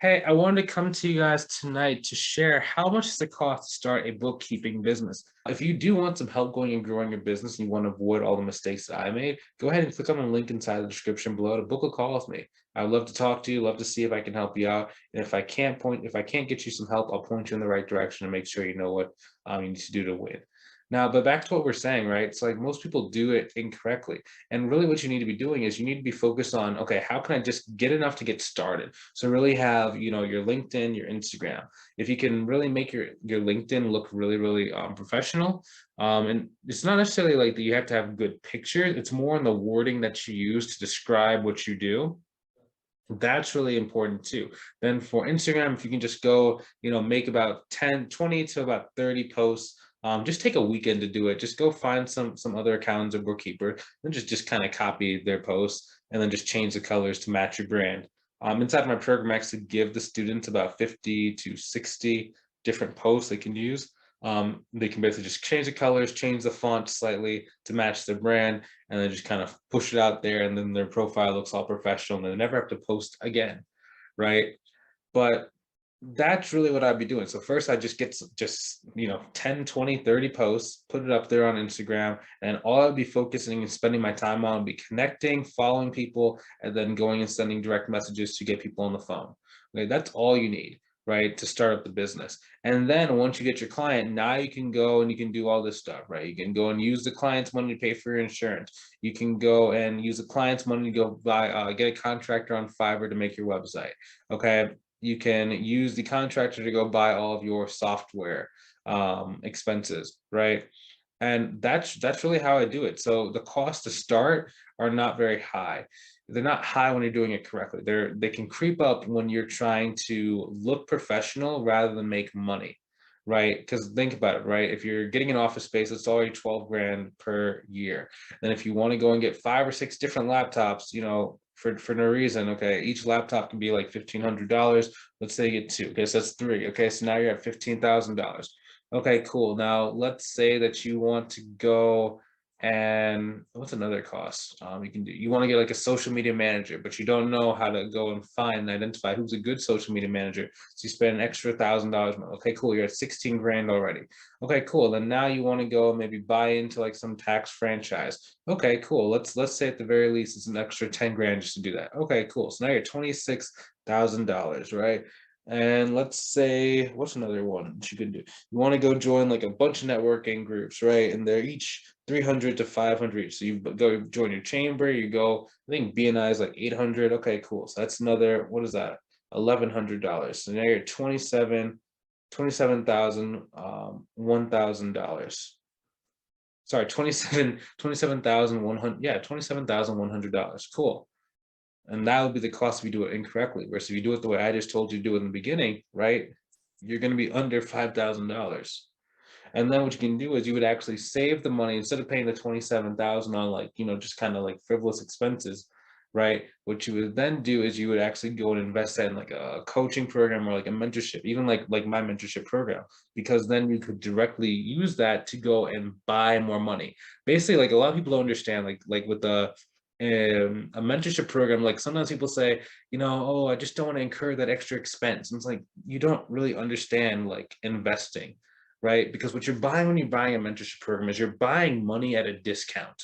Hey, I wanted to come to you guys tonight to share how much does it cost to start a bookkeeping business. If you do want some help going and growing your business and you want to avoid all the mistakes that I made, go ahead and click on the link inside the description below to book a call with me. I would love to talk to you, love to see if I can help you out. And if I can't get you some help, I'll point you in the right direction and make sure you know what you need to do to win. Now, but back to what we're saying, right? It's like most people do it incorrectly. And really what you need to be doing is you need to be focused on, okay, how can I just get enough to get started? So really have, your LinkedIn, your Instagram. If you can really make your LinkedIn look really professional, and it's not necessarily like that you have to have good pictures. It's more in the wording that you use to describe what you do. That's really important too. Then for Instagram, if you can just go, make about 10, 20 to about 30 posts. Just take a weekend to do it. Just go find some other accountants or bookkeeper and just kind of copy their posts and then just change the colors to match your brand. Inside my program, I actually give the students about 50 to 60 different posts they can use. They can basically just change the colors, change the font slightly to match their brand, and then just kind of push it out there, and then their profile looks all professional, and they never have to post again, right? But that's really what I'd be doing. So first I just get 10, 20, 30 posts, put it up there on Instagram, and all I'd be focusing and spending my time on would be connecting, following people, and then going and sending direct messages to get people on the phone. Okay, that's all you need, right, to start up the business. And then once you get your client, now you can go and you can do all this stuff, right? You can go and use the client's money to pay for your insurance. You can go and use the client's money to go buy, get a contractor on Fiverr to make your website. Okay, you can use the contractor to go buy all of your software expenses, right? And that's really how I do it. So the costs to start are not very high. They're not high when you're doing it correctly. They can creep up when you're trying to look professional rather than make money, right? Because think about it, right? If you're getting an office space, it's already 12 grand per year. Then if you want to go and get 5 or 6 different laptops, for no reason, okay, each laptop can be like $1,500. Let's say you get two. Okay, so that's three. Okay, so now you're at $15,000. Okay, cool. Now let's say that you want to go and what's another cost you can do? You want to get like a social media manager, but you don't know how to go and find and identify who's a good social media manager. So you spend an extra $1,000. Okay, cool. You're at 16 grand already. Okay, cool. Then now you want to go and maybe buy into like some tax franchise. Okay, cool. Let's say at the very least it's an extra 10 grand just to do that. Okay, cool. So now you're $26,000, right? And let's say, what's another one that you could do? You want to go join like a bunch of networking groups, right? And they're each 300 to 500. So you go join your chamber, you go, I think BNI is like 800. Okay, cool. So that's another, what is that? $1,100. So now you're 27,000, $1,000. Sorry, 27,100. Yeah, $27,100. Cool. And that would be the cost if you do it incorrectly. Whereas if you do it the way I just told you to do it in the beginning, right, you're going to be under $5,000. And then what you can do is you would actually save the money instead of paying the 27,000 on like, just kind of like frivolous expenses, right? What you would then do is you would actually go and invest that in like a coaching program or like a mentorship, even like my mentorship program, because then you could directly use that to go and buy more money. Basically, like a lot of people don't understand, like with the a mentorship program, like sometimes people say, oh, I just don't want to incur that extra expense. And it's like you don't really understand like investing, right? Because what you're buying when you're buying a mentorship program is you're buying money at a discount,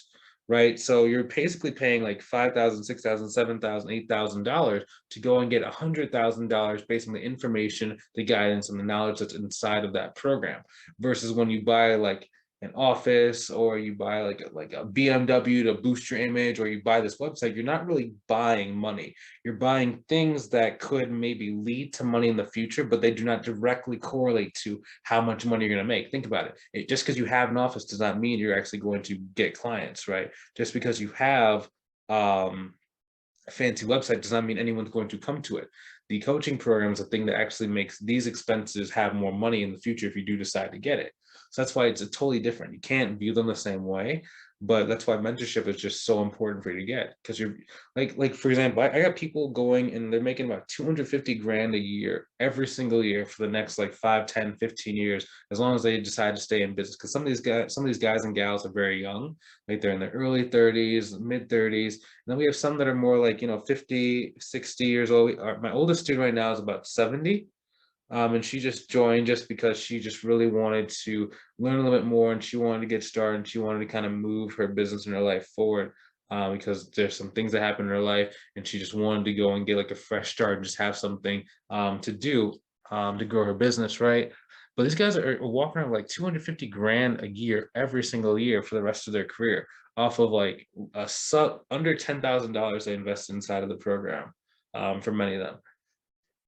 right? So you're basically paying like $5,000, $6,000, $7,000, $8,000 to go and get $100,000 based on the information, the guidance, and the knowledge that's inside of that program. Versus when you buy like an office or you buy like a BMW to boost your image, or you buy this website, you're not really buying money. You're buying things that could maybe lead to money in the future, but they do not directly correlate to how much money you're going to make. Think about it. Just because you have an office does not mean you're actually going to get clients, right? Just because you have a fancy website does not mean anyone's going to come to it. The coaching program is a thing that actually makes these expenses have more money in the future if you do decide to get it. So that's why it's a totally different. You can't view them the same way. But that's why mentorship is just so important for you to get, because you're like for example, I got people going and they're making about 250 grand a year every single year for the next like 5, 10, 15 years, as long as they decide to stay in business. Because some of these guys and gals are very young, like they're in their early 30s, mid 30s. And then we have some that are more like, 50, 60 years old. My oldest student right now is about 70. And she just joined just because she just really wanted to learn a little bit more, and she wanted to get started, and she wanted to kind of move her business and her life forward, because there's some things that happen in her life, and she just wanted to go and get like a fresh start and just have something to do, to grow her business, right? But these guys are walking around like 250 grand a year every single year for the rest of their career, off of like a sub under $10,000 they invest inside of the program, for many of them.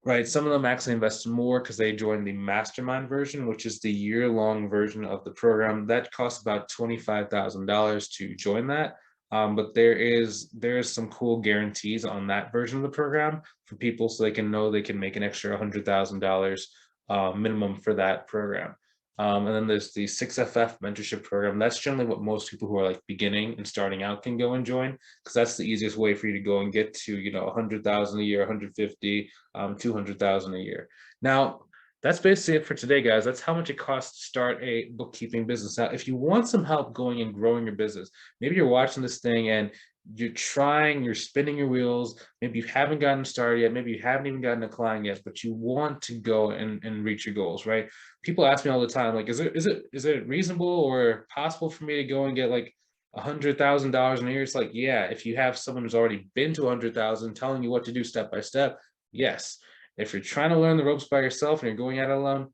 Right, some of them actually invest more because they joined the mastermind version, which is the year-long version of the program. That costs about $25,000 to join that. But there is some cool guarantees on that version of the program for people, so they can know they can make an extra $100,000 minimum for that program. And then there's the 6FF mentorship program. That's generally what most people who are like beginning and starting out can go and join, because that's the easiest way for you to go and get to 100,000 a year, 150, 200,000 a year. Now, that's basically it for today, guys. That's how much it costs to start a bookkeeping business. Now, if you want some help going and growing your business, maybe you're watching this thing and you're spinning your wheels. Maybe you haven't gotten started yet. Maybe you haven't even gotten a client yet, but you want to go and reach your goals, right? People ask me all the time, like, is it reasonable or possible for me to go and get like $100,000 in a year? It's like, yeah, if you have someone who's already been to 100,000 telling you what to do step by step, yes. If you're trying to learn the ropes by yourself and you're going at it alone,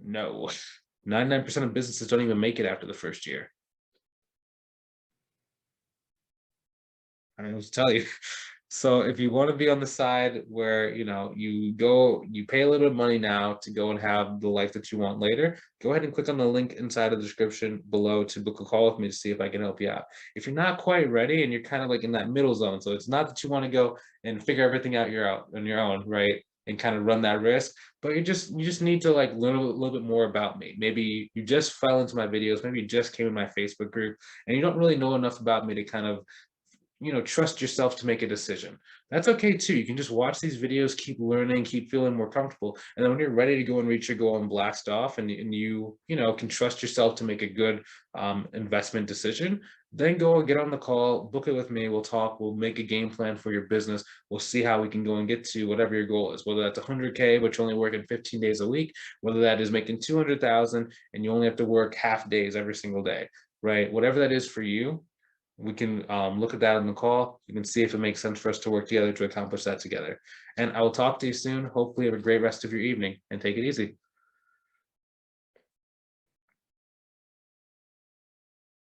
no. 99% of businesses don't even make it after the first year. I don't know what to tell you. So if you want to be on the side where you pay a little bit of money now to go and have the life that you want later, go ahead and click on the link inside of the description below to book a call with me to see if I can help you out. If you're not quite ready and you're kind of like in that middle zone, so it's not that you want to go and figure everything out on your own, right? And kind of run that risk, but you just need to like learn a little bit more about me. Maybe you just fell into my videos, maybe you just came in my Facebook group, and you don't really know enough about me to kind of trust yourself to make a decision. That's okay too. You can just watch these videos, keep learning, keep feeling more comfortable. And then when you're ready to go and reach your goal and blast off, and you can trust yourself to make a good investment decision, then go and get on the call, book it with me. We'll talk, we'll make a game plan for your business. We'll see how we can go and get to whatever your goal is, whether that's 100K, but you're only working 15 days a week, whether that is making 200,000 and you only have to work half days every single day, right? Whatever that is for you, we can look at that on the call. You can see if it makes sense for us to work together to accomplish that together. And I will talk to you soon. Hopefully, have a great rest of your evening and take it easy.